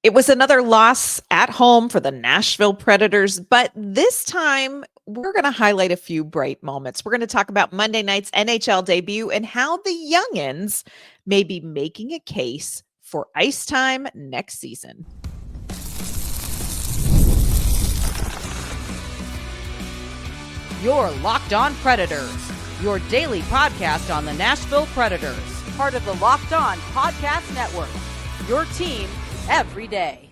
It was another loss at home for the Nashville Predators, but this time we're going to highlight a few bright moments. We're going to talk about Monday night's NHL debut and how the youngins may be making a case for ice time next season. You're Locked On Predators, your daily podcast on the Nashville Predators, part of the Locked On Podcast Network, your team every day.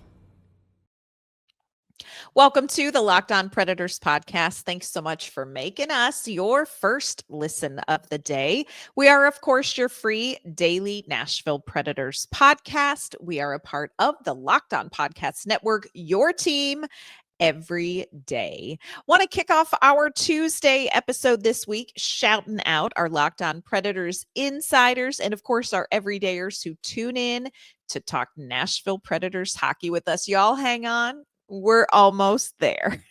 Welcome to the Locked On Predators podcast. Thanks so much for making us your first listen of the day. We are, of course, your free daily Nashville Predators podcast. We are a part of the Locked On Podcast Network, your team every day. Want to kick off our Tuesday episode this week, shouting out our Locked On Predators insiders and, of course, our everydayers who tune in to talk Nashville Predators hockey with us. Y'all hang on. We're almost there.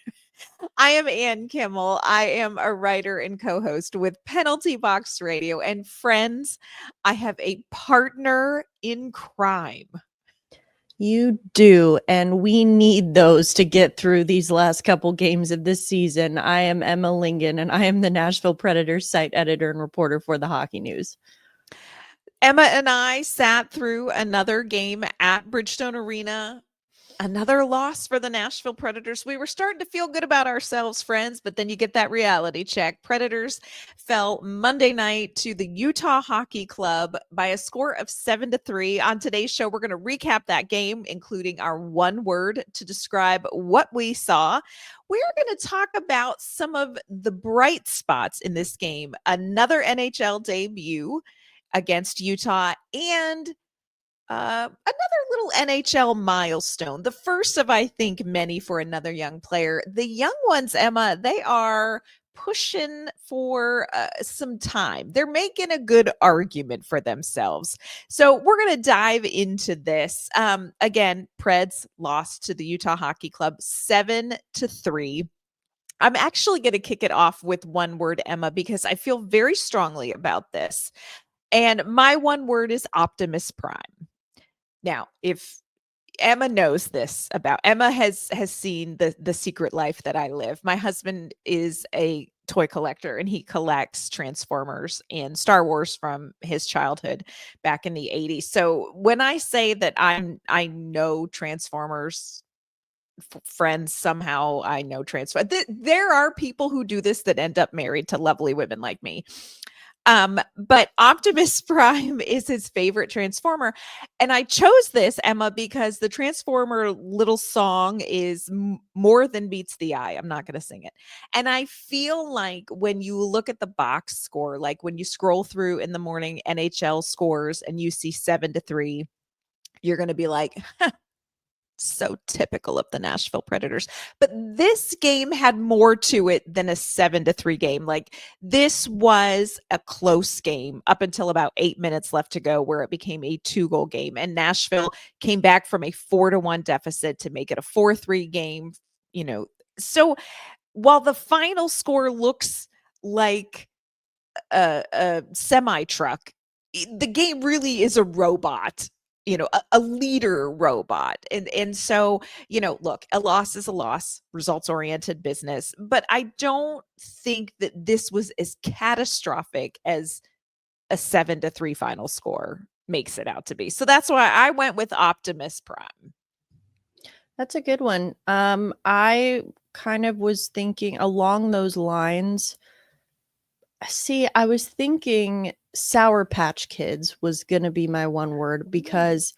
I am Ann Kimmel. I am a writer and co-host with Penalty Box Radio. And friends, I have a partner in crime. You do, and we need those to get through these last couple games of this season. I am Emma Lingan, and I am the Nashville Predators site editor and reporter for the Hockey News. Emma and I sat through another game at Bridgestone Arena. Another loss for the Nashville Predators. We were starting to feel good about ourselves, friends, but then you get that reality check. Predators fell Monday night to the Utah Hockey Club by a score of 7-3. On today's show, we're going to recap that game, including our one word to describe what we saw. We're going to talk about some of the bright spots in this game, another NHL debut against Utah, and another little NHL milestone, the first of, I think, many for another young player. The young ones, Emma, they are pushing for some time. They're making a good argument for themselves. So we're going to dive into this. Again, Preds lost to the Utah Hockey Club 7-3. I'm actually going to kick it off with one word, Emma, because I feel very strongly about this. And my one word is Optimus Prime. Now, if Emma knows this about Emma has seen the secret life that I live. My husband is a toy collector and he collects Transformers and Star Wars from his childhood back in the 80s. So when I say that I know Transformers friends, somehow I know Transformers. There are people who do this that end up married to lovely women like me. But Optimus Prime is his favorite Transformer. And I chose this, Emma, because the Transformer little song is more than meets the eye. I'm not going to sing it. And I feel like when you look at the box score, like when you scroll through in the morning NHL scores and you see 7-3, you're going to be like, so typical of the Nashville Predators. But this game had more to it than a 7-3 game. Like, this was a close game up until about 8 minutes left to go, where it became a 2-goal game. And Nashville came back from a 4-1 deficit to make it a 4-3 game. So while the final score looks like a semi truck, the game really is a robot. A leader robot. And so, look, a loss is a loss, results-oriented business. But I don't think that this was as catastrophic as a 7-3 final score makes it out to be. So that's why I went with Optimus Prime. That's a good one. I kind of was thinking along those lines. See, I was thinking Sour Patch Kids was going to be my one word because,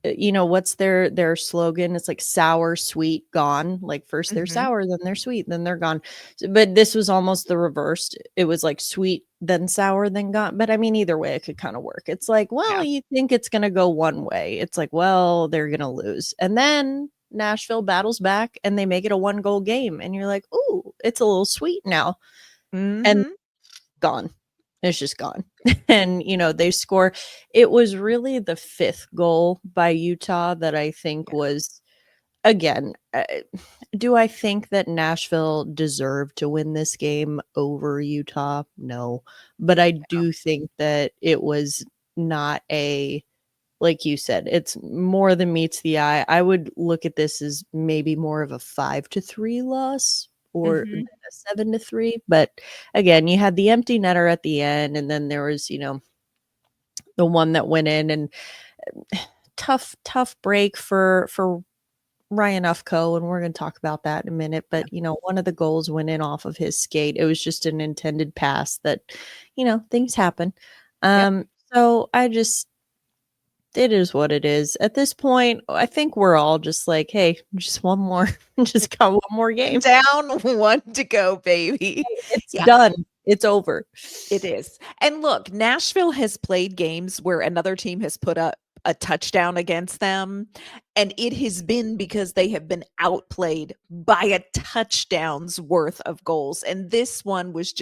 what's their slogan? It's like sour, sweet, gone. Like first they're sour, then they're sweet, then they're gone. But this was almost the reverse. It was like sweet, then sour, then gone. But I mean, either way, it could kind of work. It's like, well, you think it's going to go one way. It's like, well, they're going to lose. And then Nashville battles back and they make it a 1-goal game. And you're like, ooh, it's a little sweet now. And gone. It's just gone. And, they score. It was really the 5th goal by Utah that I think was, again, do I think that Nashville deserved to win this game over Utah? No. But I do think that it was not a like you said, it's more than meets the eye. I would look at this as maybe more of a 5-3 loss or Mhm. than a 7-3. But again, you had the empty netter at the end, and then there was, the one that went in, and tough break for Ryan Ufko, and we're going to talk about that in a minute. But one of the goals went in off of his skate. It was just an intended pass that, things happen. Yep. So it is what it is. At this point, I think we're all just like, hey, just one more, just got one more game. Down one to go, baby. It's Yeah. done. It's over. It is. And look, Nashville has played games where another team has put up a touchdown against them, and it has been because they have been outplayed by a touchdown's worth of goals. And this one was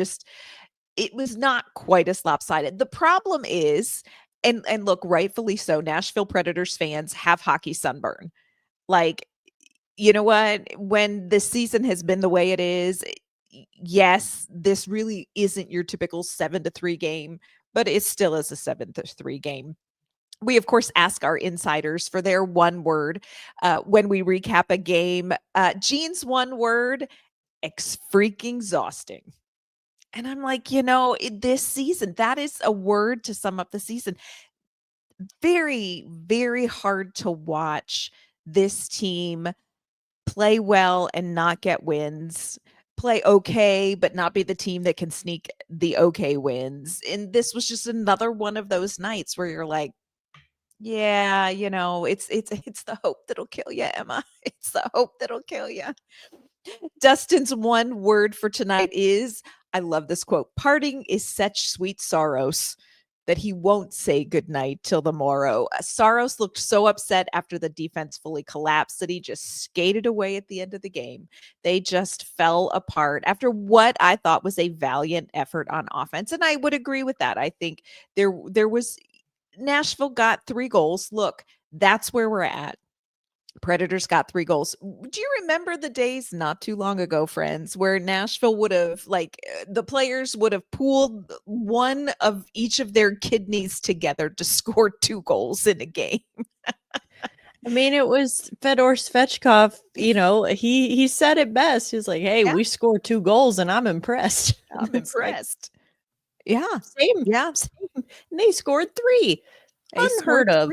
it was not quite as lopsided. The problem is, and look, rightfully so, Nashville Predators fans have hockey sunburn. Like, you know what? When the season has been the way it is, yes, this really isn't your typical 7-3 game, but it still is a 7-3 game. We, of course, ask our insiders for their one word when we recap a game. Jean's one word, freaking exhausting. And I'm like, this season, that is a word to sum up the season. Very, very hard to watch this team play well and not get wins, play okay, but not be the team that can sneak the okay wins. And this was just another one of those nights where you're like, yeah, it's the hope that'll kill you, Emma. It's the hope that'll kill you. Dustin's one word for tonight is, I love this quote, parting is such sweet sorrows that he won't say goodnight till the morrow. Saros looked so upset after the defense fully collapsed that he just skated away at the end of the game. They just fell apart after what I thought was a valiant effort on offense. And I would agree with that. I think there was Nashville got 3 goals. Look, that's where we're at. Predators got 3 goals. Do you remember the days not too long ago, friends, where Nashville would have, the players would have pooled one of each of their kidneys together to score 2 goals in a game? I mean, it was Fedor Svechkov, he said it best. He's like, hey, Yeah. we scored 2 goals and I'm impressed. I'm It's like, impressed. Yeah. same. Yeah. And they scored 3. Unheard of.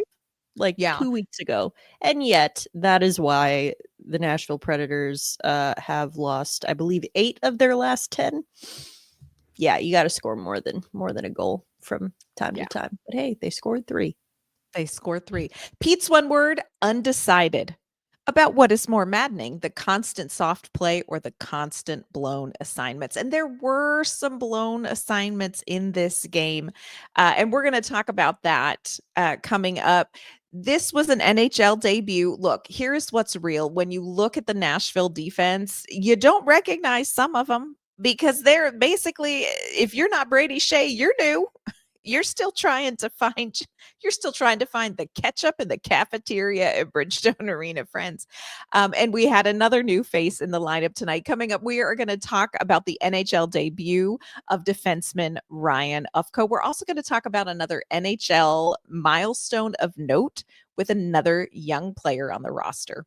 2 weeks ago. And yet that is why the Nashville Predators have lost, I believe, 8 of their last 10. Yeah, you got to score more than a goal from time to time. But hey, they scored 3. They scored 3. Pete's one word, undecided. About what is more maddening, the constant soft play or the constant blown assignments. And there were some blown assignments in this game. And we're going to talk about that coming up. This was an NHL debut. Look, here's what's real. When you look at the Nashville defense, you don't recognize some of them because they're basically, if you're not Brady Shea, you're new. You're still trying to find the ketchup in the cafeteria at Bridgestone Arena, friends. And we had another new face in the lineup tonight. Coming up, we are going to talk about the NHL debut of defenseman Ryan Ufko. We're also going to talk about another NHL milestone of note with another young player on the roster.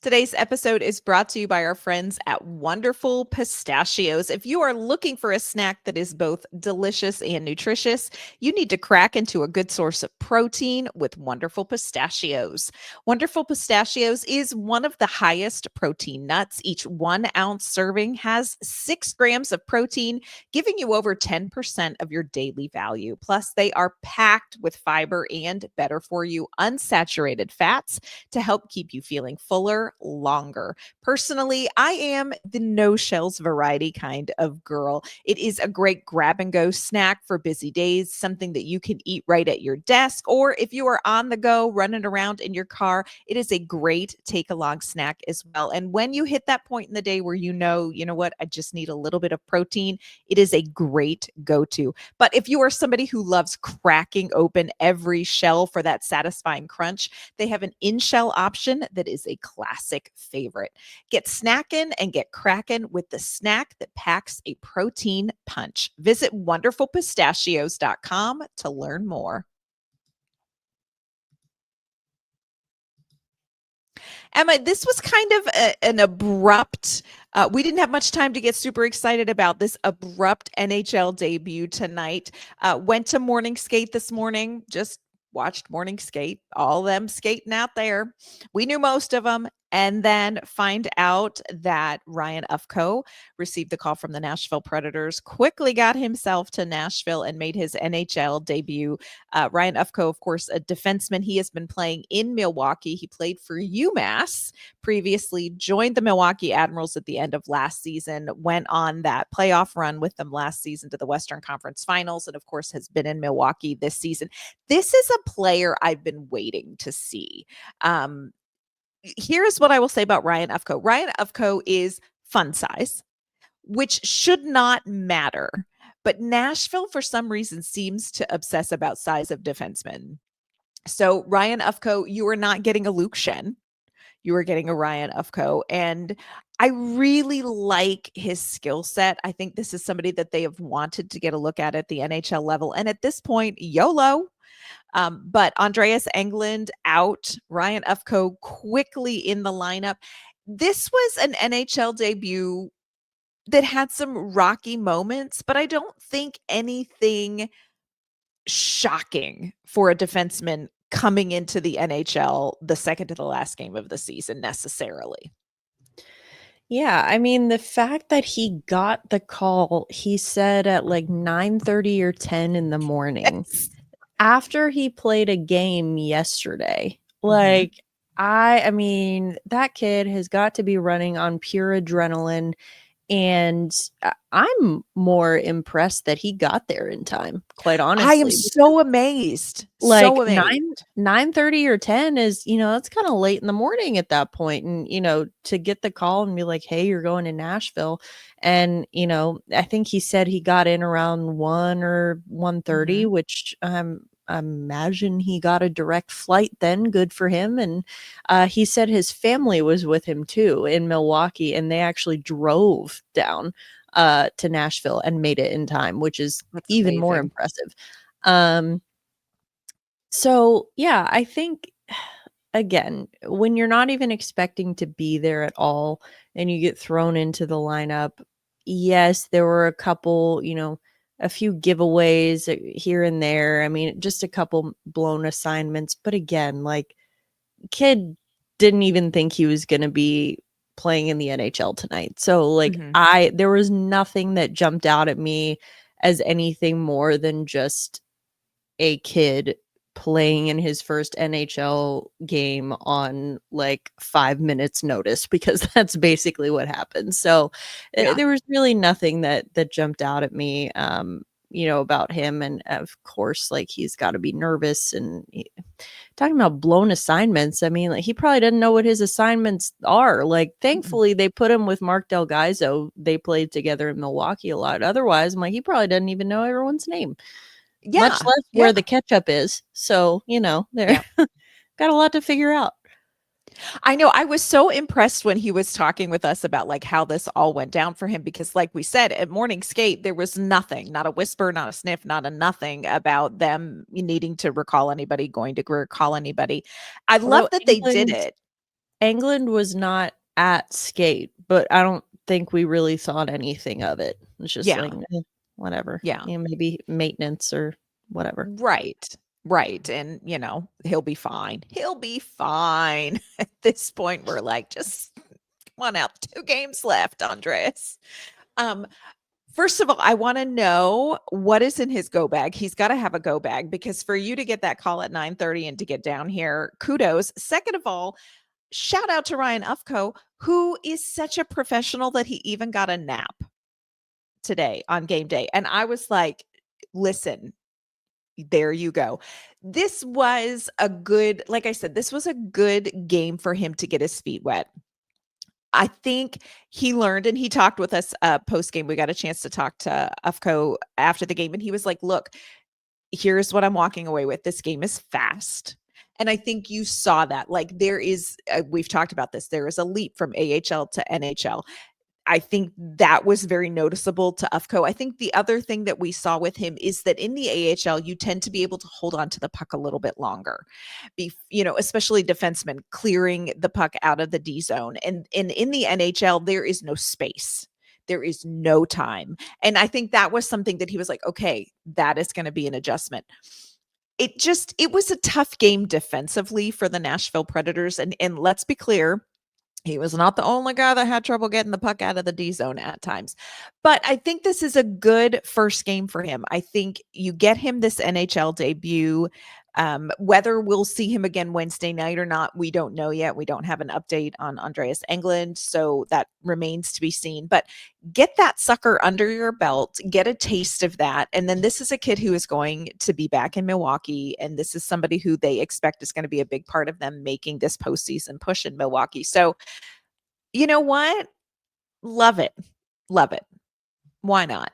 Today's episode is brought to you by our friends at Wonderful Pistachios. If you are looking for a snack that is both delicious and nutritious, you need to crack into a good source of protein with Wonderful Pistachios. Wonderful Pistachios is one of the highest protein nuts. Each 1 ounce serving has 6 grams of protein, giving you over 10% of your daily value. Plus, they are packed with fiber and better for you unsaturated fats to help keep you feeling fuller longer. Personally, I am the no shells variety kind of girl. It is a great grab and go snack for busy days, something that you can eat right at your desk, or if you are on the go running around in your car, it is a great take along snack as well. And when you hit that point in the day where you know what, I just need a little bit of protein, it is a great go-to. But if you are somebody who loves cracking open every shell for that satisfying crunch, they have an in-shell option that is a classic. classic favorite. Get snacking and get cracking with the snack that packs a protein punch. Visit wonderfulpistachios.com to learn more. Emma, this was kind of an abrupt, we didn't have much time to get super excited about this abrupt NHL debut tonight. Went to morning skate this morning, just watched morning skate, all them skating out there. We knew most of them. And then find out that Ryan Ufko received the call from the Nashville Predators, quickly got himself to Nashville and made his NHL debut. Ryan Ufko, of course, a defenseman. He has been playing in Milwaukee. He played for UMass previously, joined the Milwaukee Admirals at the end of last season, went on that playoff run with them last season to the Western Conference Finals, and of course has been in Milwaukee this season. This is a player I've been waiting to see. Here's what I will say about Ryan Ufko. Ryan Ufko is fun size, which should not matter. But Nashville, for some reason, seems to obsess about size of defensemen. So Ryan Ufko, you are not getting a Luke Shen. You are getting a Ryan Ufko. And I really like his skill set. I think this is somebody that they have wanted to get a look at the NHL level. And at this point, YOLO. But Andreas Englund out, Ryan Ufko quickly in the lineup. This was an NHL debut that had some rocky moments, but I don't think anything shocking for a defenseman coming into the NHL the second to the last game of the season necessarily. Yeah, I mean, the fact that he got the call, he said at like 9:30 or 10 in the morning. Yes. After he played a game yesterday. Like, I mean, that kid has got to be running on pure adrenaline, and I'm more impressed that he got there in time, quite honestly. I am so amazed. Like, so amazed. 9:30 or 10 is, that's kind of late in the morning at that point. And, to get the call and be like, hey, you're going to Nashville. And, I think he said he got in around 1 or 1:30, which I imagine he got a direct flight then. Good for him. And he said his family was with him too in Milwaukee, and they actually drove down to Nashville and made it in time, which is even more impressive. So yeah, I think, again, when you're not even expecting to be there at all and you get thrown into the lineup, yes, there were a couple, a few giveaways here and there. I mean, just a couple blown assignments. But again, like, kid didn't even think he was going to be playing in the NHL tonight. So like, there was nothing that jumped out at me as anything more than just a kid playing in his first NHL game on like 5 minutes notice, because that's basically what happened. So there was really nothing that jumped out at me, about him. And of course, like, he's got to be nervous. And talking about blown assignments, I mean, like, he probably doesn't know what his assignments are. Like, thankfully they put him with Mark Del Gaizo. They played together in Milwaukee a lot. Otherwise, I'm like, he probably doesn't even know everyone's name. Much less where the ketchup is. So, they're got a lot to figure out. I know. I was so impressed when he was talking with us about like how this all went down for him, because like we said, at morning skate, there was nothing, not a whisper, not a sniff, not a nothing about them needing to recall anybody, going to recall anybody. I love that they did it. Englund was not at skate, but I don't think we really thought anything of it. It's just like, whatever. Yeah. Maybe maintenance or whatever. Right. And, he'll be fine. He'll be fine. At this point, we're like, just come on out. 2 games left, Andreas. First of all, I want to know what is in his go bag. He's got to have a go bag, because for you to get that call at 9:30 and to get down here, kudos. Second of all, shout out to Ryan Ufko, who is such a professional that he even got a nap today on game day. And I was like, listen, there you go. This was a good, like I said, this was a good game for him to get his feet wet. I think he learned, and he talked with us post game. We got a chance to talk to Ufko after the game, and he was like, look, here's what I'm walking away with. This game is fast. And I think you saw that. Like there is, we've talked about this, there is a leap from AHL to NHL. I think that was very noticeable to Ufco. I think the other thing that we saw with him is that in the AHL, you tend to be able to hold on to the puck a little bit longer. Especially defensemen clearing the puck out of the D zone. And in the NHL, there is no space. There is no time. And I think that was something that he was like, okay, that is going to be an adjustment. It was a tough game defensively for the Nashville Predators. And let's be clear, he was not the only guy that had trouble getting the puck out of the D zone at times. But I think this is a good first game for him. I think you get him this NHL debut. Whether we'll see him again Wednesday night or not, we don't know yet. We don't have an update on Andreas Englund, so that remains to be seen. But get that sucker under your belt, get a taste of that. And then this is a kid who is going to be back in Milwaukee, and this is somebody who they expect is going to be a big part of them making this postseason push in Milwaukee. So, you know what? Love it. Love it. Why not?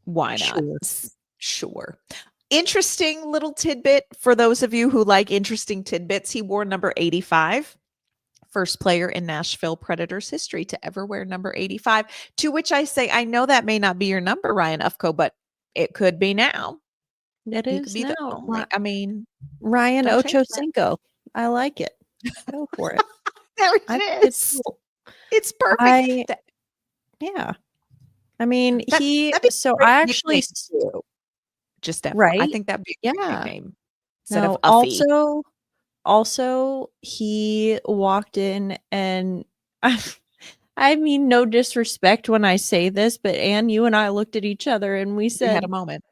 Why not? Sure. Interesting little tidbit for those of you who like interesting tidbits. He wore number 85. First player in Nashville Predators history to ever wear number 85. To which I say, I know that may not be your number, Ryan Ufko, but it could be now. It You is could be now. the only. I mean, Ryan don't change that. Ochocinco. I like it. Go for it. There I it think it's is. cool. It's perfect. Yeah. I mean, that'd be a so great I actually, nickname, too. Just FYI. I right? think that'd be a great Yeah. nickname instead No, of Uffy. also he walked in and I mean, no disrespect when I say this, but Anne, you and I looked at each other and we We had said, a moment.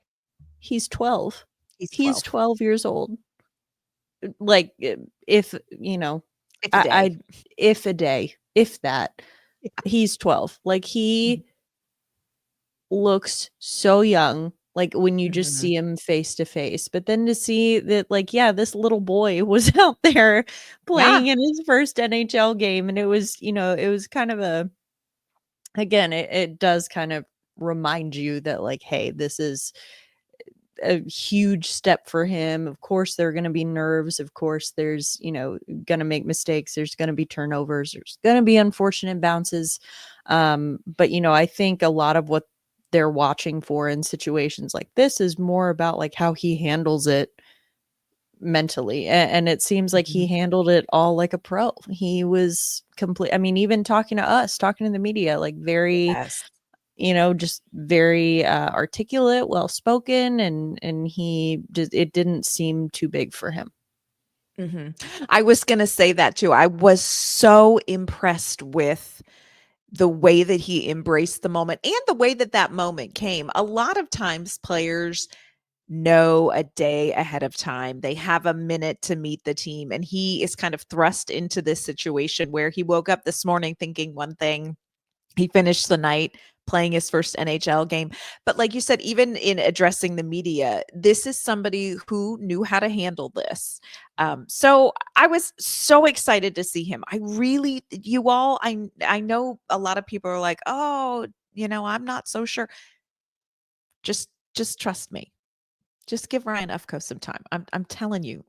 he's 12. He's 12. 12 years old. Like, if, If a day. if a day, if that, Yeah. he's 12. Like, he looks so young, like when you just see him face to face. But then to see that, like, yeah, this little boy was out there playing in his first NHL game, and it was, it was kind of again, it does kind of remind you that, like, hey, this is a huge step for him. Of course, there are going to be nerves. Of course, there's, going to make mistakes. There's going to be turnovers. There's going to be unfortunate bounces. But, I think a lot of what they're watching for in situations like this is more about like how he handles it mentally. And it seems like he handled it all like a pro. He was complete. I mean, even talking to us, talking to the media, like very, just very articulate, well-spoken, and it didn't seem too big for him. I was going to say that too. I was so impressed with the way that he embraced the moment and the way that moment came. A lot of times players know a day ahead of time. They have a minute to meet the team, and he is kind of thrust into this situation where he woke up this morning thinking one thing. He finished the night playing his first NHL game. But like you said, even in addressing the media, this is somebody who knew how to handle this. So I was so excited to see him. I know a lot of people are like, oh, I'm not so sure. Just trust me. Just give Ryan Ufko some time. I'm telling you,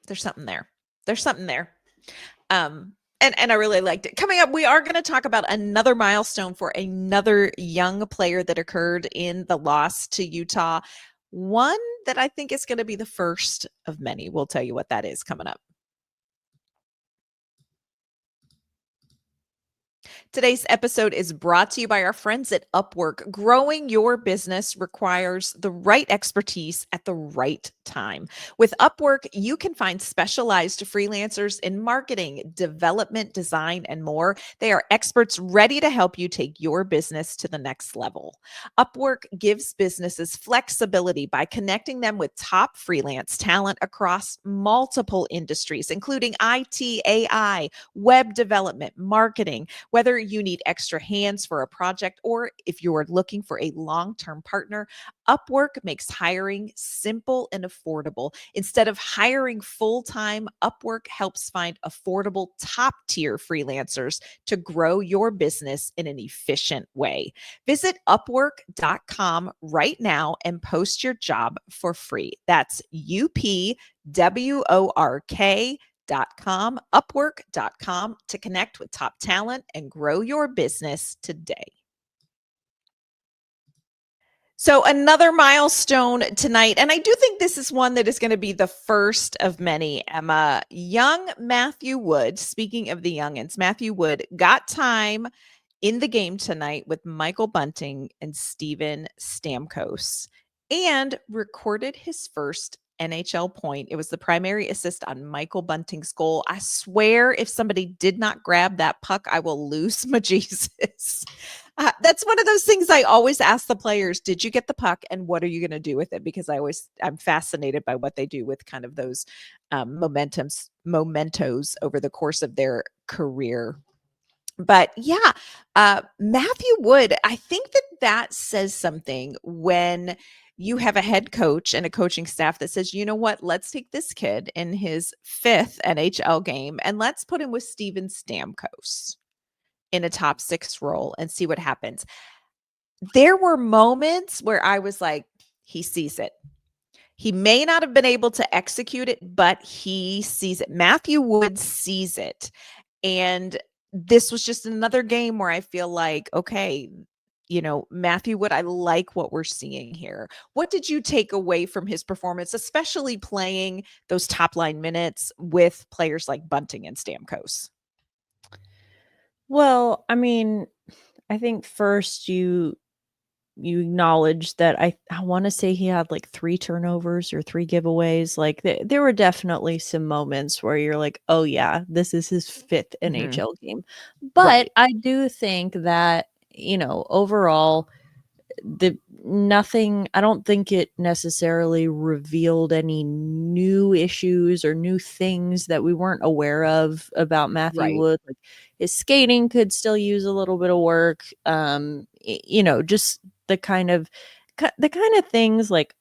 there's something there. There's something there. And I really liked it. Coming up, we are going to talk about another milestone for another young player that occurred in the loss to Utah. One that I think is going to be the first of many. We'll tell you what that is coming up. Today's episode is brought to you by our friends at Upwork. Growing your business requires the right expertise at the right time. With Upwork, you can find specialized freelancers in marketing, development, design, and more. They are experts ready to help you take your business to the next level. Upwork gives businesses flexibility by connecting them with top freelance talent across multiple industries, including IT, AI, web development, marketing. Whether you need extra hands for a project or if you are looking for a long-term partner, Upwork makes hiring simple and affordable. Instead of hiring full-time, Upwork helps find affordable top-tier freelancers to grow your business in an efficient way. Visit upwork.com right now and post your job for free. That's upwork.com, upwork.com to connect with top talent and grow your business today. So another milestone tonight, and I do think this is one that is going to be the first of many, Emma. Young Matthew Wood, speaking of the youngins, Matthew Wood got time in the game tonight with Michael Bunting and Steven Stamkos and recorded his first NHL point. It was the primary assist on Michael Bunting's goal. I swear if somebody did not grab that puck, I will lose my Jesus. That's one of those things I always ask the players, did you get the puck and what are you going to do with it? Because I'm fascinated by what they do with kind of those mementos over the course of their career. But yeah, Matthew Wood, I think that says something when you have a head coach and a coaching staff that says, you know what, let's take this kid in his 5th NHL game and let's put him with Steven Stamkos in a top 6 role and see what happens. There were moments where I was like, he sees it. He may not have been able to execute it, but he sees it. Matthew Wood sees it. And this was just another game where I feel like, okay, Matthew Wood, I like what we're seeing here. What did you take away from his performance, especially playing those top line minutes with players like Bunting and Stamkos? Well, I mean, I think first you acknowledge that I want to say he had like 3 turnovers or 3 giveaways. Like there were definitely some moments where you're like, oh yeah, this is his 5th NHL game. But right. I do think that, overall I don't think it necessarily revealed any new issues or new things that we weren't aware of about Matthew Wood. Like his skating could still use a little bit of work. Just the kind of things like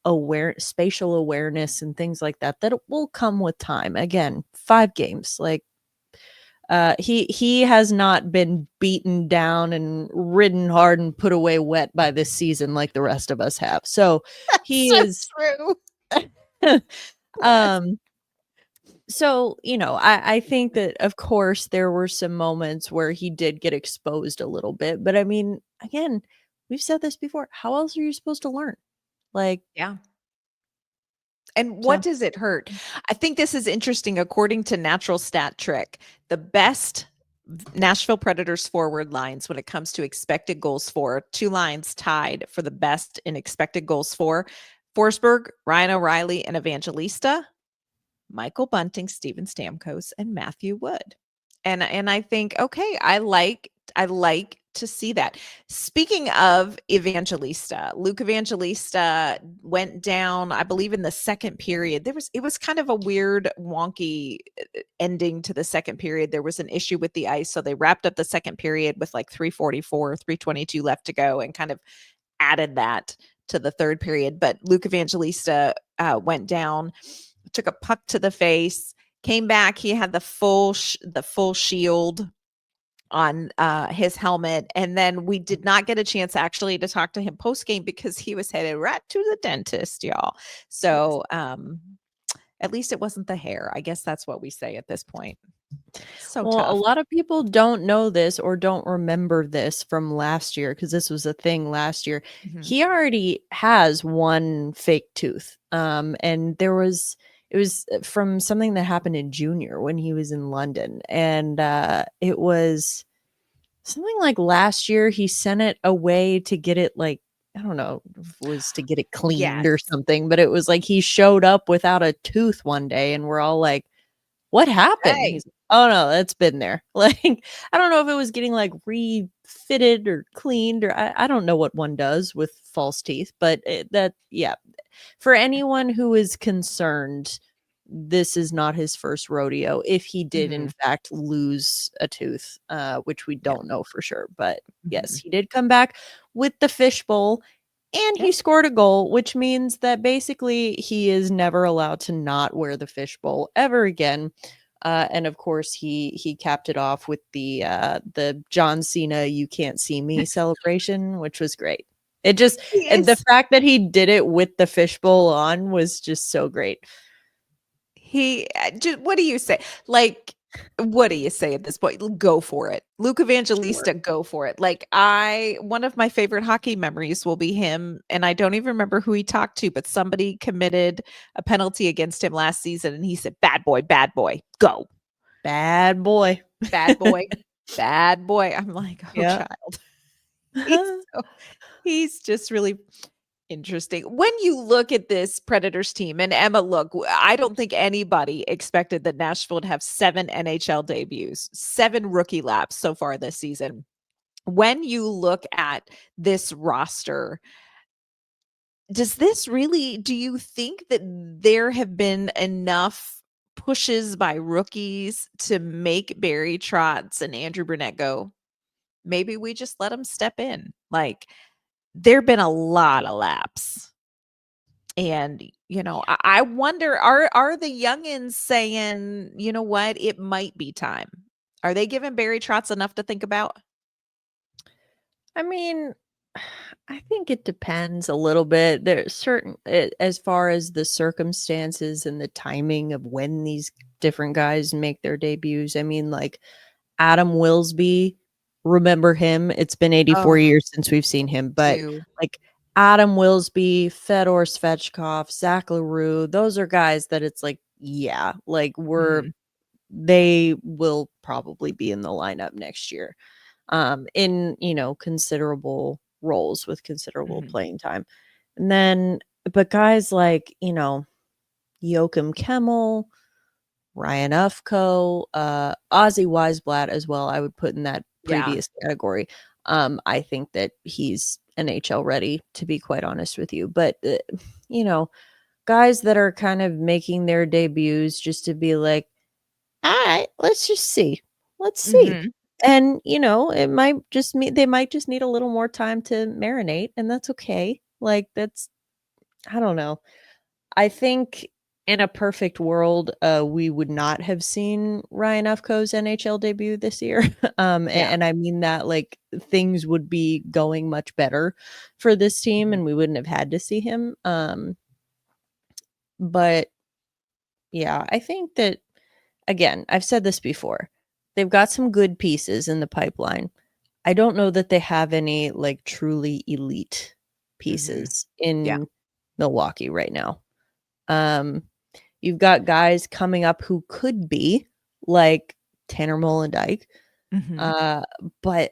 spatial awareness and things like that will come with time. Again, 5 games, like he has not been beaten down and ridden hard and put away wet by this season like the rest of us have. So he is true. So, I think that of course there were some moments where he did get exposed a little bit, but I mean, again, we've said this before. How else are you supposed to learn? Like, yeah. And what does it hurt? I think this is interesting. According to Natural Stat Trick, the best Nashville Predators forward lines when it comes to expected goals for, 2 lines tied for the best in expected goals for: Forsberg, Ryan O'Reilly, and Evangelista, Michael Bunting, Steven Stamkos, and Matthew Wood. And I think, okay, I like to see that. Speaking of Evangelista, Luke Evangelista went down, I believe, in the second period. It was kind of a weird, wonky ending to the second period. There was an issue with the ice, so they wrapped up the second period with like 3:44, 3:22 left to go, and kind of added that to the third period. But Luke Evangelista went down, took a puck to the face, came back. He had the full shield on his helmet, and then we did not get a chance actually to talk to him post game because he was headed right to the dentist, y'all. So at least it wasn't the hair. I guess that's what we say at this point. So well, tough. A lot of people don't know this or don't remember this from last year because this was a thing last year. Mm-hmm. He already has 1 fake tooth, and it was from something that happened in junior when he was in London, and it was something like last year. He sent it away to get it, like, I don't know if it was to get it cleaned or something, but it was like he showed up without a tooth one day, and we're all like, what happened? Hey. He's like, oh no, that's been there. Like, I don't know if it was getting like refitted or cleaned, or I don't know what one does with false teeth, but for anyone who is concerned, this is not his first rodeo. If he did in fact lose a tooth, which we don't know for sure, but yes, he did come back with the fishbowl. And Yep. he scored a goal, which means that basically he is never allowed to not wear the fishbowl ever again. And of course, he capped it off with the John Cena "You Can't See Me" celebration, which was great. It just He and the is fact that he did it with the fishbowl on was just so great. he what do you say? Like, what do you say at this point? Go for it. Luke Sure. Evangelista, go for it. Like, one of my favorite hockey memories will be him, and I don't even remember who he talked to, but somebody committed a penalty against him last season, and he said, bad boy, go. Bad boy. Bad boy, bad boy." I'm like, "Oh, Yeah. child." He's so he's just really interesting. When you look at this Predators team, and Emma, look, I don't think anybody expected that Nashville would have 7 NHL debuts, 7 rookie laps so far this season. When you look at this roster, do you think that there have been enough pushes by rookies to make Barry Trotz and Andrew Brunette go, maybe we just let them step in? Like, there've been a lot of laps. And, I wonder, are the youngins saying, "You know what? It might be time." Are they giving Barry Trotz enough to think about? I mean, I think it depends a little bit. There's certain as far as the circumstances and the timing of when these different guys make their debuts. I mean, like Adam Wilsby, remember him? It's been 84 Oh, years since we've seen him, but do. like Adam Wilsby, Fedor Svechkov, Zach LaRue, those are guys that it's like, yeah, like Mhm, they will probably be in the lineup next year in considerable roles with considerable mhm. playing time. And then but guys like, Joachim Kimmel, Ryan Ufko, Ozzy Weisblatt as well, I would put in that Yeah. previous category. I think that he's NHL ready, to be quite honest with you. But you know, guys that are kind of making their debuts just to be like, all right, let's just see. Let's see. Mhm, And, it might just mean they might just need a little more time to marinate, and that's okay. Like, I don't know. I think in a perfect world, we would not have seen Ryan Ufko's NHL debut this year. yeah. And I mean that like things would be going much better for this team Mhm, and we wouldn't have had to see him. But yeah, I think that again, I've said this before. They've got some good pieces in the pipeline. I don't know that they have any like truly elite mhm. pieces Yeah. in Milwaukee right now. Um, you've got guys coming up who could be like Tanner Molendyke, Mhm, uh, but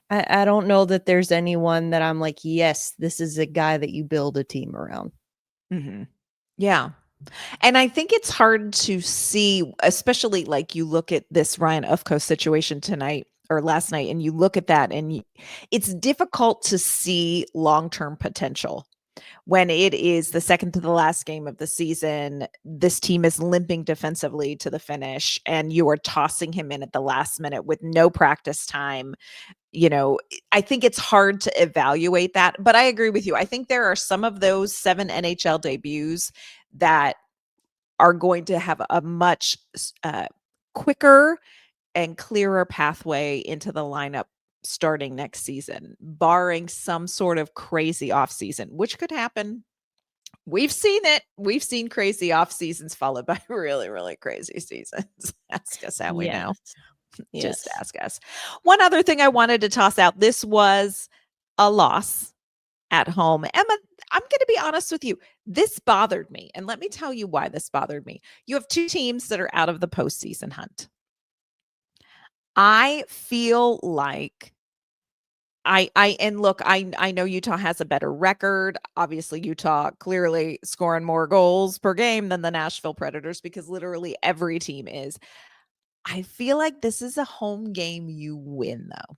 I don't know that there's anyone that I'm like, yes, this is a guy that you build a team around. mhm. Yeah. And I think it's hard to see, especially like you look at this Ryan Ufko situation tonight or last night, and you look at that, and it's difficult to see long term potential when it is the second to the last game of the season. This team is limping defensively to the finish, and you are tossing him in at the last minute with no practice time. I think it's hard to evaluate that, but I agree with you. I think there are some of those 7 NHL debuts that are going to have a much quicker and clearer pathway into the lineup starting next season, barring some sort of crazy offseason, which could happen. We've seen it. We've seen crazy off seasons followed by really, really crazy seasons. Ask us how we know. Yes. Just Yes. ask us. One other thing I wanted to toss out, this was a loss at home. Emma, I'm going to be honest with you. This bothered me. And let me tell you why this bothered me. You have 2 teams that are out of the postseason hunt. I feel like and look, I know Utah has a better record. Obviously, Utah clearly scoring more goals per game than the Nashville Predators because literally every team is. I feel like this is a home game you win, though.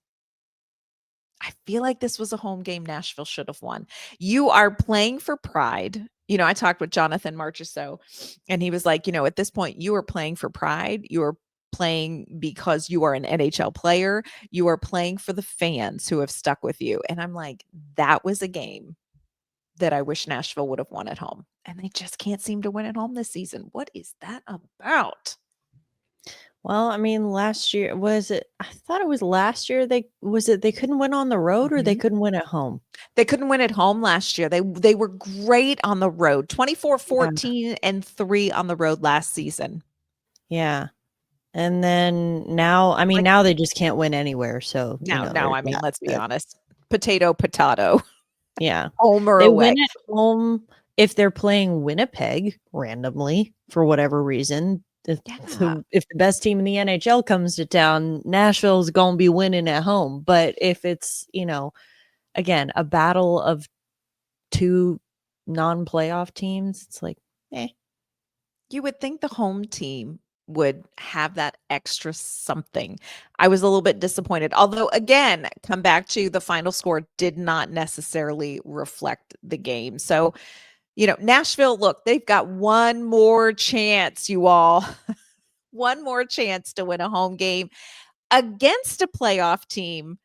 I feel like this was a home game Nashville should have won. You are playing for pride. I talked with Jonathan Marchessault, and he was like, at this point, you are playing for pride. You are playing because you are an NHL player. You are playing for the fans who have stuck with you. And I'm like, that was a game that I wish Nashville would have won at home. And they just can't seem to win at home this season. What is that about? Well, I mean, last year was it? I thought it was last year. They couldn't win on the road, or they couldn't win at home. They couldn't win at home last year. They were great on the road. 24-14-3 on the road last season. Yeah. And then now, I mean, now they just can't win anywhere. So now, I mean, let's be honest. Potato. Yeah. Home or They away. win at home if they're playing Winnipeg randomly for whatever reason. If the best team in the NHL comes to town, Nashville's going to be winning at home. But if it's, again, a battle of two non-playoff teams, it's like, You would think the home team would have that extra something. I was a little bit disappointed. Although, again, come back to the final score did not necessarily reflect the game. So, Nashville, look, they've got one more chance, you all. One more chance to win a home game against a playoff team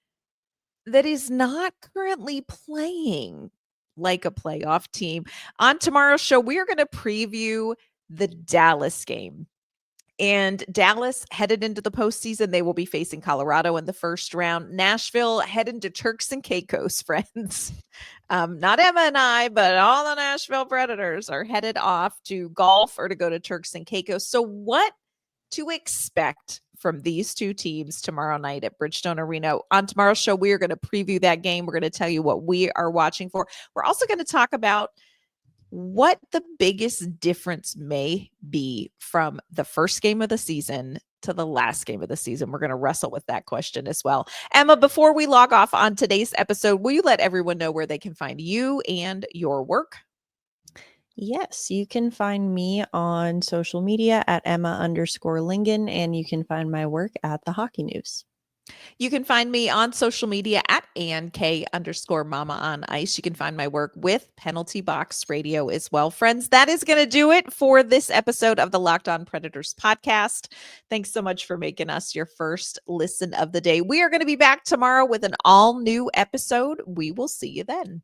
that is not currently playing like a playoff team. On tomorrow's show, we are going to preview the Dallas game. And Dallas headed into the postseason. They will be facing Colorado in the first round. Nashville heading to Turks and Caicos, friends. Not Emma and I, but all the Nashville Predators are headed off to golf or to go to Turks and Caicos. So what to expect from these two teams tomorrow night at Bridgestone Arena? On tomorrow's show, we are going to preview that game. We're going to tell you what we are watching for. We're also going to talk about what the biggest difference may be from the first game of the season to the last game of the season. We're going to wrestle with that question as well. Emma, before we log off on today's episode, will you let everyone know where they can find you and your work? Yes, you can find me on social media at Emma_Lingan, and you can find my work at the Hockey News. You can find me on social media at AnnK_Mama on Ice. You can find my work with Penalty Box Radio as well. Friends, that is going to do it for this episode of the Locked On Predators podcast. Thanks so much for making us your first listen of the day. We are going to be back tomorrow with an all new episode. We will see you then.